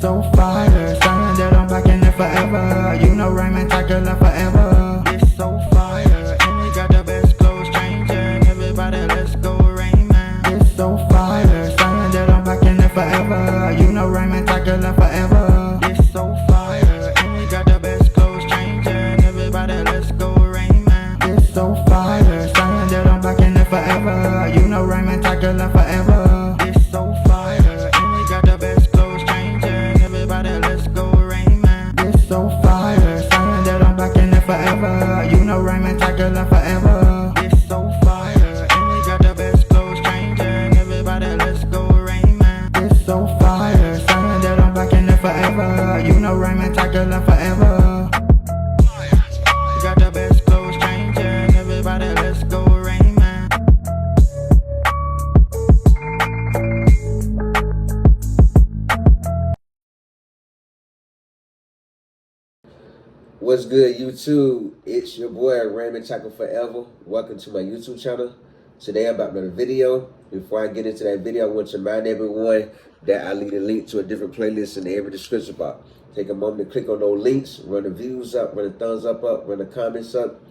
so fire, saying that I'm back in it forever. You know Raymond Tucker left forever. It's so fire, and we got the best clothes changing. Everybody, let's go Raymond. It's so fire, saying that I'm back in it forever. You know Raymond Tucker left forever. It's so fire, and we got the best clothes changing. Everybody, let's go Raymond. It's so fire, saying that I'm back in it forever. You know Raymond Tucker left forever. It's so fire, and we got the best clothes changing. Everybody, let's go Raymond. It's so fire, saying that I'm back in it forever. You know Raymond Tucker left forever. It's so fire, and we got the best clothes changing. Everybody, let's go Raymond. It's so fire, saying that I'm back in it forever. You know Raymond Tucker left forever. We got the best clothes changing. Everybody, let's go Raymond. What's good, YouTube? It's your boy Raymond Tucker Forever. Welcome to my YouTube channel. Today I'm about another video. Before I get into that video, I want to remind everyone that I leave a link to a different playlist in every description box. Take a moment to click on those links, run the views up, run the thumbs up, run the comments up,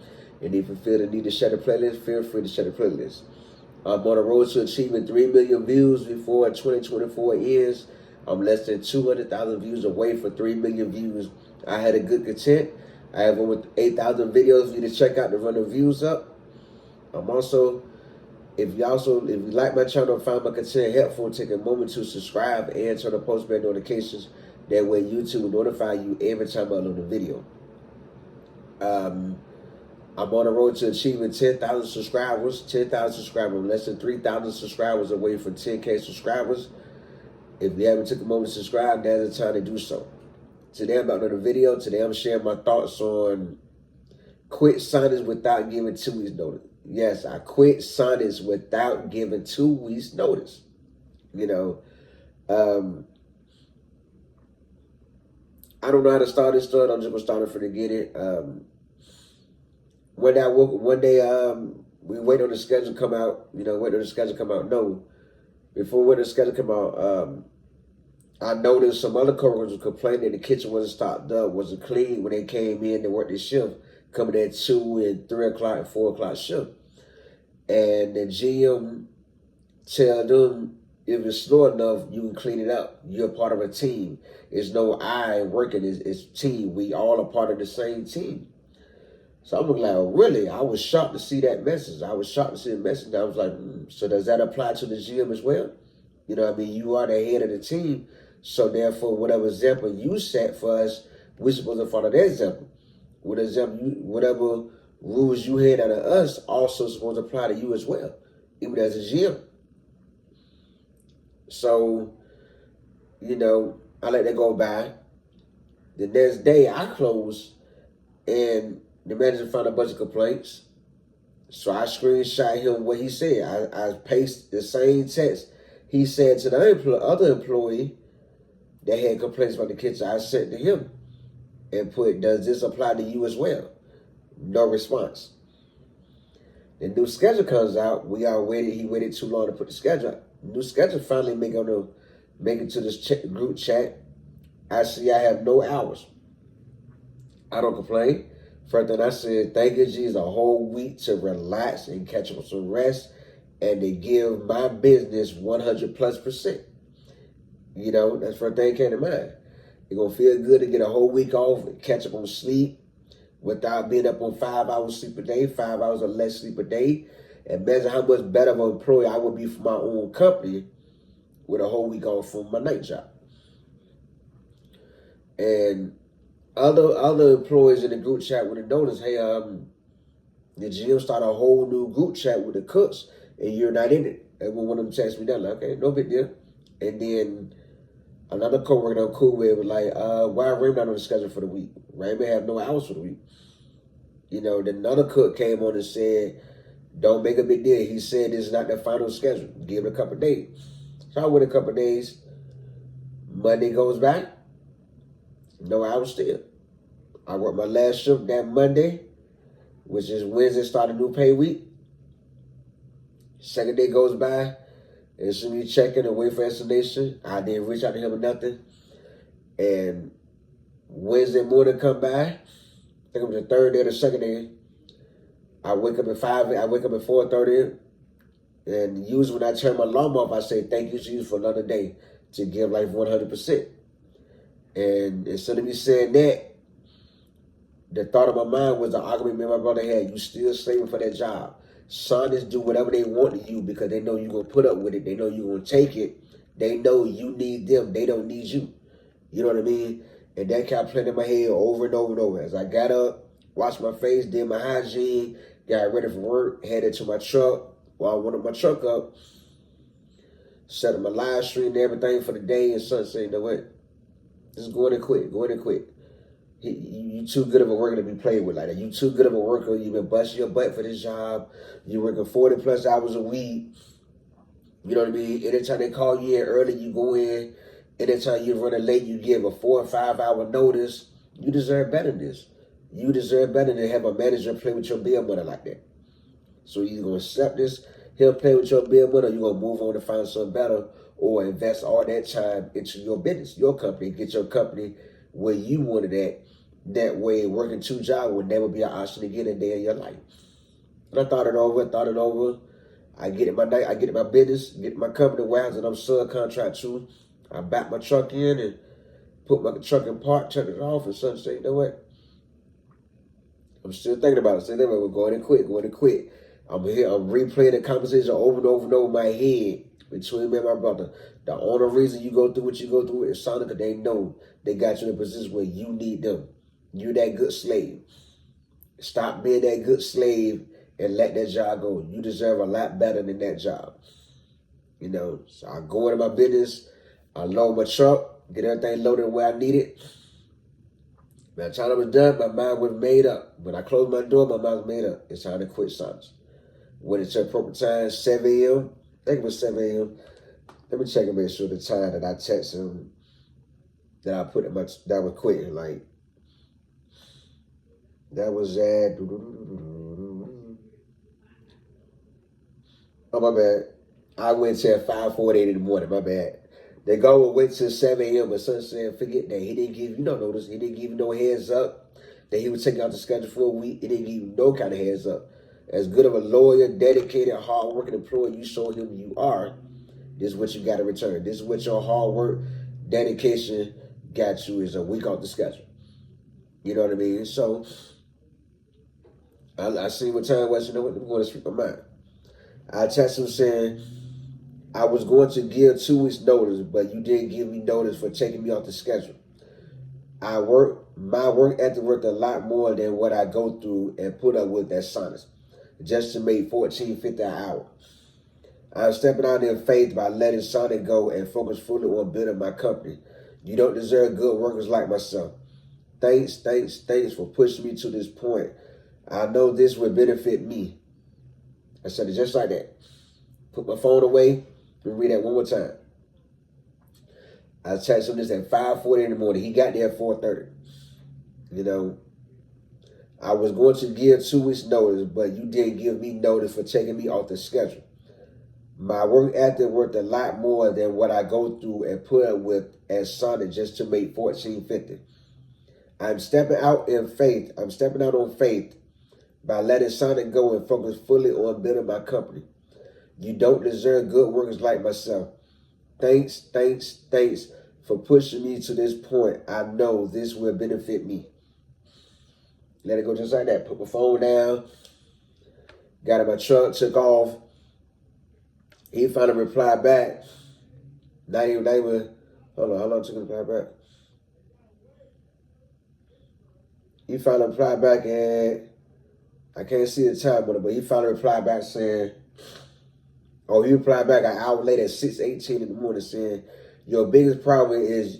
and if you feel the need to share the playlist, feel free to share the playlist. I'm on the road to achieving 3 million views before 2024 ends. I'm less than 200,000 views away from 3 million views. I had a good content. I have over 8,000 videos for you to check out to run the views up. I'm also, if you like my channel and find my content helpful, take a moment to subscribe and turn on post bell notifications. That way YouTube will notify you every time I upload a video. I'm on the road to achieving 10,000 subscribers. 10,000 subscribers. I'm less than 3,000 subscribers away from 10K subscribers. If you haven't took a moment to subscribe, now's the time to do so. Today I'm about another video. Today I'm sharing my thoughts on quit signings without giving 2 weeks notice. Yes, I quit signings without giving 2 weeks notice. You know, I don't know how to start this story. I'm just gonna start it from the beginning. One day we wait on the schedule to come out. You know, wait on the schedule to come out. No, before wait on the schedule to come out, I noticed some other coworkers were complaining the kitchen wasn't stocked up, wasn't clean when they came in to work their shift, coming at 2 and 3 o'clock and 4 o'clock shift. And the GM tell them, if it's slow enough, you can clean it up. You're part of a team. It's no I working, it's team. We all are part of the same team. So I'm like, oh, really? I was shocked to see that message. I was shocked to see the message. I was like, so does that apply to the GM as well? You know what I mean? You are the head of the team. So therefore, whatever example you set for us, we're supposed to follow that example. Whatever rules you had out of us also supposed to apply to you as well, even as a GM. So, you know, I let that go by. The next day I closed and the manager found a bunch of complaints. So I screenshot him what he said. I pasted the same text he said to the other employee that had complaints about the kitchen. I sent to him and put, does this apply to you as well? No response. The new schedule comes out. He waited too long to put the schedule out. New schedule finally make it to this group chat. I see I have no hours. I don't complain. First thing I said, thank you, Jesus, a whole week to relax and catch up with some rest and to give my business 100+%. You know, that's the first thing that came to mind. You're going to feel good to get a whole week off and catch up on sleep without being up on 5 hours sleep a day, 5 hours or less sleep a day. And imagine how much better of an employee I would be for my own company with a whole week off from my night job. And other employees in the group chat would have noticed, hey, the GM started a whole new group chat with the cooks, and you're not in it. And one of them texted me down, like, okay, no big deal. And then another coworker I'm cool with was like, why Raymond not on the schedule for the week? Raymond have no hours for the week. You know, then another cook came on and said, don't make a big deal. He said this is not the final schedule. Give it a couple of days. So I wait a couple of days. Monday goes by. No hours still. I work my last shift that Monday, which is Wednesday, start a new pay week. Second day goes by. As soon as you check in and wait for explanation, I didn't reach out to him or nothing. And Wednesday morning come by, I think it was the third day or the second day. I wake up at 5, I wake up at 4:30, and usually when I turn my alarm off, I say, thank you, Jesus, for another day to give life 100%. And instead of me saying that, the thought of my mind was the argument me and my brother had. You still slaving for that job. Sons do whatever they want to you because they know you're going to put up with it. They know you're going to take it. They know you need them. They don't need you. You know what I mean? And that kept playing in my head over and over and over. As I got up, washed my face, did my hygiene, got ready for work, headed to my truck. While I wanted my truck up, set up my live stream and everything for the day. And son said, you know what? Just go in and quit. Go in and quit. You too good of a worker to be played with like that. You too good of a worker. You've been busting your butt for this job. You're working 40 plus hours a week. You know what I mean? Anytime they call you in early, you go in. Anytime you're running late, you give a 4 or 5 hour notice. You deserve better than this. You deserve better than have a manager play with your bill money like that. So you're going to accept this, he'll play with your bill money, or you're going to move on to find something better, or invest all that time into your business, your company, get your company where you wanted at. That way, working 2 jobs would never be an option again a day in your life. And I thought it over. I get in my business, get in my company warehouse, and I'm subcontract too. I back my truck in and put my truck in park, turn it off, and son say, you know what? I'm still thinking about it. Say, we're going to quit. I'm here, I'm replaying the conversation over and over and over in my head between me and my brother. The only reason you go through what you go through is Sonic, because they know they got you in a position where you need them. You that good slave. Stop being that good slave and let that job go. You deserve a lot better than that job. You know, so I go into my business, I load my truck, get everything loaded where I need it. By the time I was done, my mind was made up. When I closed my door, my mind was made up. It's time to quit Sonics. When it's appropriate time, 7 a.m. I think it was 7 a.m. Let me check and make sure the time that I texted him that I put in my, that was quitting. Like, that was at, oh, my bad. I went till 5:48 in the morning, my bad. They go and wait till 7 a.m. But son said, forget that. He didn't give you no notice. He didn't give you no heads up that he would take out the schedule for a week. He didn't give you no kind of heads up. As good of a loyal, dedicated, hard-working employee you showed him you are, this is what you got to return. This is what your hard work, dedication got you, is a week off the schedule. You know what I mean? So, I see what time was. You know what? I'm going to speak my mind. I texted him saying, I was going to give 2 weeks notice, but you didn't give me notice for taking me off the schedule. My work ethic worth a lot more than what I go through and put up with at Sonics, just to make $14.50 an hour. I'm stepping out in faith by letting Sonic go and focus fully on building my company. You don't deserve good workers like myself. Thanks for pushing me to this point. I know this will benefit me. I said it just like that. Put my phone away and read that one more time. I texted him this at 5:40 in the morning. He got there at 4:30. You know, I was going to give 2 weeks notice, but you didn't give me notice for taking me off the schedule. My work ethic worth a lot more than what I go through and put up with at Sonic just to make $14.50. I'm stepping out in faith. I'm stepping out on faith by letting Sonic go and focus fully on building my company. You don't deserve good workers like myself. Thanks for pushing me to this point. I know this will benefit me. Let it go just like that. Put my phone down. Got in my truck, took off. He finally replied back. Not even, hold on, how long took him to reply back? He finally replied back and I can't see the time on it, but he finally replied back saying, he replied back an hour later at 6:18 in the morning saying, your biggest problem is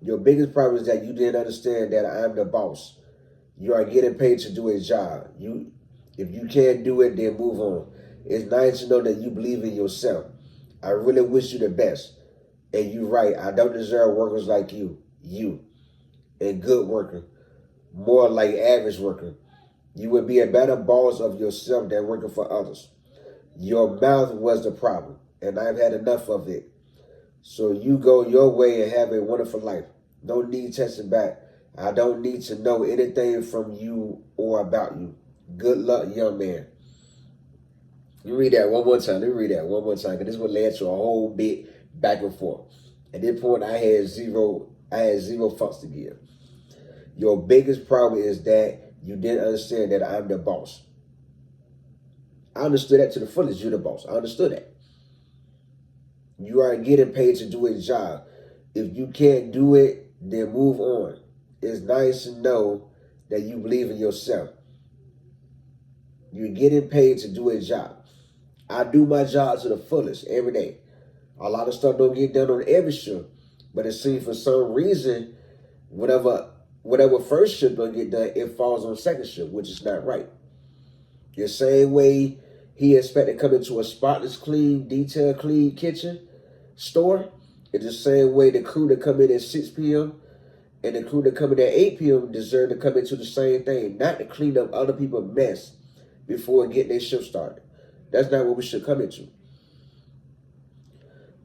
that you didn't understand that I'm the boss. You are getting paid to do a job. If you can't do it, then move on. It's nice to know that you believe in yourself. I really wish you the best. And you're right, I don't deserve workers like you. A good worker. More like average worker. You would be a better boss of yourself than working for others. Your mouth was the problem, and I've had enough of it. So you go your way and have a wonderful life. Don't need testing back. I don't need to know anything from you or about you. Good luck, young man. You read that one more time. Let me read that one more time, because this would led to a whole bit back and forth. At this point, I had zero fucks to give. Your biggest problem is that you didn't understand that I'm the boss. I understood that to the fullest. You're the boss. I understood that. You are getting paid to do a job. If you can't do it, then move on. It's nice to know that you believe in yourself. You're getting paid to do a job. I do my job to the fullest every day. A lot of stuff don't get done on every shift, but it seems for some reason, whatever first shift don't get done, it falls on second shift, which is not right. The same way he expected to come into a spotless, clean, detailed, clean kitchen store, it's the same way the crew that come in at 6 p.m. and the crew that come in at 8 p.m. deserve to come into the same thing, not to clean up other people's mess before getting their shift started. That's not what we should come into.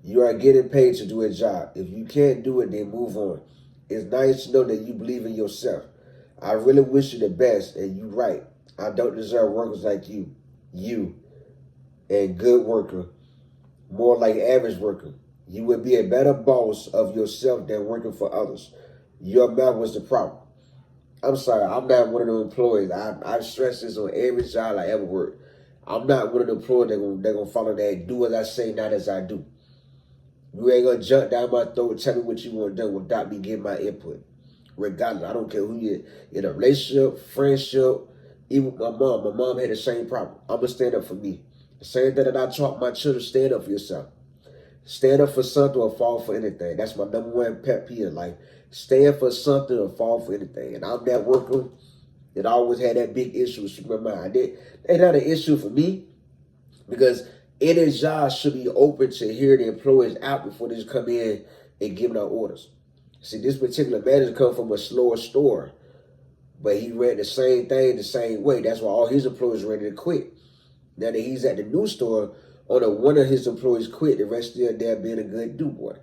You are getting paid to do a job. If you can't do it, then move on. It's nice to know that you believe in yourself. I really wish you the best, and you're right. I don't deserve workers like you. You, a good worker, more like average worker. You would be a better boss of yourself than working for others. Your mouth was the problem. I'm sorry, I'm not one of the employees. I stress this on every job I ever worked. I'm not one of the employees that gonna follow that, do as I say, not as I do. You ain't gonna jump down my throat and tell me what you want done without me giving my input. Regardless, I don't care who you're in a relationship, friendship, even my mom. My mom had the same problem. I'm gonna stand up for me. The same thing that I taught my children, stand up for yourself. Stand up for something or fall for anything. That's my number one pet peeve in life. Stand for something or fall for anything. And I'm that worker that always had that big issue with my mind. It's not an issue for me, because any job should be open to hear the employees out before they just come in and give out orders. See, this particular manager come from a slower store, but he ran the same thing the same way. That's why all his employees ready to quit. Now that he's at the new store, only one of his employees quit. The rest still there being a good do-boy,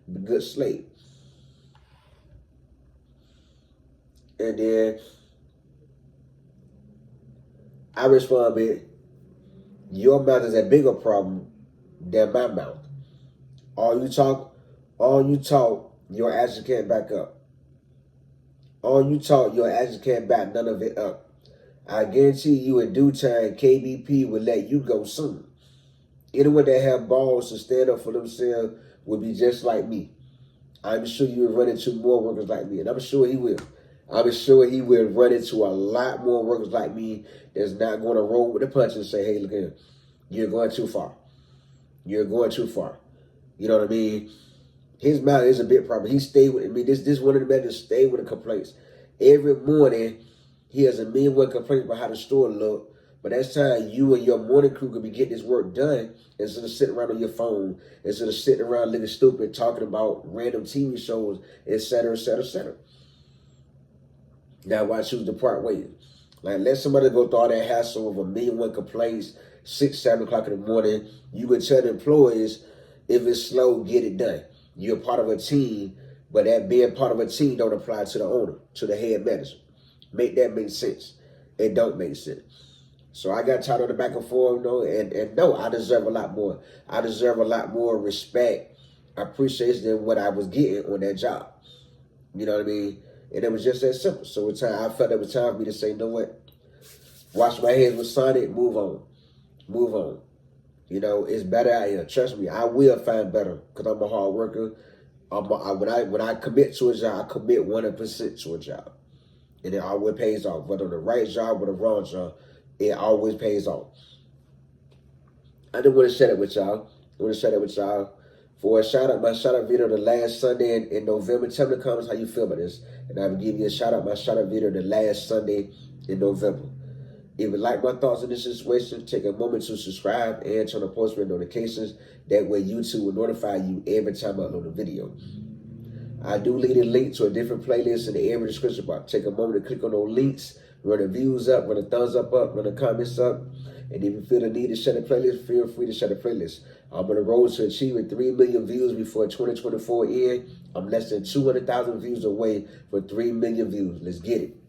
a good slave. And then I respond with, your mouth is a bigger problem than my mouth. All you talk, your actions can't back up. All you talk, your actions can't back none of it up. I guarantee you in due time, KBP will let you go soon. Anyone that have balls to stand up for themselves will be just like me. I'm sure you will run into more workers like me, and I'm sure he will. I'm sure he will run into a lot more workers like me that's not going to roll with the punch and say, hey, look here, you're going too far. You're going too far. You know what I mean? His mouth is a big problem. He stayed with me. This one of the men that stayed with the complaints. Every morning, he has a million complaints about how the store look. But that's time you and your morning crew could be getting this work done instead of sitting around on your phone, instead of sitting around looking stupid, talking about random TV shows, etc., etc., etc. Now, why choose to part ways? Like, let somebody go through all that hassle of a million complaints, 6, 7 o'clock in the morning. You can tell the employees, if it's slow, get it done. You're part of a team, but that being part of a team don't apply to the owner, to the head manager. Make that make sense. It don't make sense. So I got tired of the back and forth, and no, I deserve a lot more. I deserve a lot more respect, appreciation than what I was getting on that job. You know what I mean? And it was just that simple. So I felt it was time for me to say, you know what? Wash my hands with Sonic, move on. Move on. You know, it's better out here. Trust me, I will find better because I'm a hard worker. When I commit to a job, I commit 100% to a job. And it always pays off. Whether the right job or the wrong job, it always pays off. I just want to share that with y'all. For my shout out video the last Sunday in November. Tell me in the comments how you feel about this. And I will give you my shout out video the last Sunday in November. If you like my thoughts on this situation, take a moment to subscribe and turn on post notifications. That way YouTube will notify you every time I upload a video. I do leave a link to a different playlist in the area description box. Take a moment to click on those links, run the views up, run the thumbs up, run the comments up. And if you feel the need to share the playlist, feel free to share the playlist. I'm on the road to achieving 3 million views before 2024 end. I'm less than 200,000 views away for 3 million views. Let's get it.